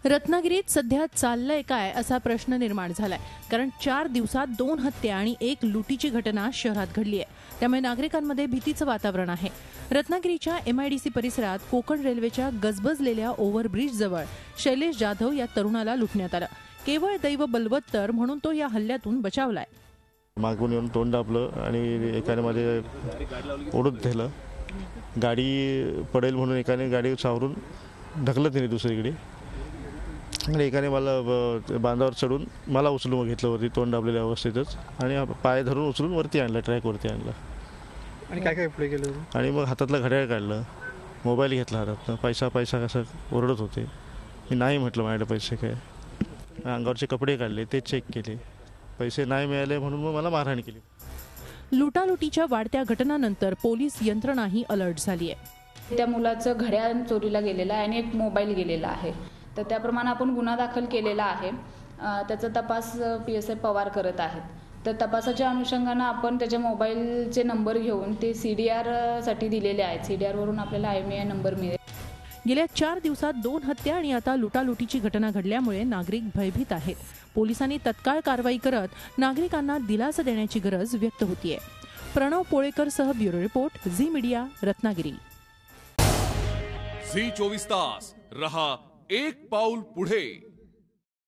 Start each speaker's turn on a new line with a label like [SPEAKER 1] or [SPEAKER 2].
[SPEAKER 1] रत्नागिरीत सध्या चाललंय काय असा प्रश्न निर्माण झालाय, कारण 4 दिवसात 2 हत्या आणि 1 लुटीची घटना शहरात घडली आहे. त्यामुळे नागरिकांमध्ये भीतीचं वातावरण आहे. रत्नागिरीच्या MIDC परिसरात कोकण रेल्वेच्या गजबजलेल्या ओव्हरब्रिज जवळ शैलेश जाधव या तरुणाला लुटण्यात आलं. केवळ दैव बलवत्तर म्हणून तो या हल्ल्यातून बचावलाय.
[SPEAKER 2] मागून येऊन तोंड दाबलं आणि एकाने माझे ओढत दिलं. गाडी पडेल म्हणून एकाने गाडी सावरून ढकलत नाही दुसरीकडे, आणि एकाने मला बांधावर चढून मला उचलून घेतलं वरती तोंड दाबलेल्या अवस्थेतच, आणि पाय धरून उचलून वरती आणलं, ट्रॅकवरती आणलं.
[SPEAKER 3] आणि काय काय पुढे केलं?
[SPEAKER 2] आणि मग हातातलं घड्याळ काढलं, मोबाईल घेतला हातातनं. पैसा पैसा कसं ओरडत होते. मी नाही म्हटलं माझ्याकडे पैसे काय. अंगावरचे कपडे काढले, ते चेक केले, पैसे नाही मिळाले म्हणून मग मला मारहाण केली.
[SPEAKER 1] लुटालुटीच्या वाढत्या घटनांनंतर पोलीस यंत्रणाही अलर्ट झाली आहे.
[SPEAKER 4] त्या मुलाचं घड्याळ चोरीला गेलेलं आहे आणि एक मोबाईल गेलेला आहे. तर त्याप्रमाणे आपण गुन्हा दाखल केलेला आहे. त्याचा तपास PSI पवार करत आहेत. तर तपासाच्या अनुषंगानं आपण त्याच्या मोबाईलचे नंबर घेऊन ते CDR साठी दिलेले आहेत. CDR वरून आपल्याला IMEI नंबर मिळेल.
[SPEAKER 1] गेल्या 4 दिवसात 2 हत्या आणि आता लुटालुटीची घटना घडल्यामुळे नागरिक भयभीत आहेत. पोलिसांनी तत्काळ कारवाई करत नागरिकांना दिलासा देण्याची गरज व्यक्त होतीये. प्रणव पोळेकरसह bureau report, Zee media, Ratnagiri.
[SPEAKER 5] Zee 24 तास रहा एक पाऊल पुढे.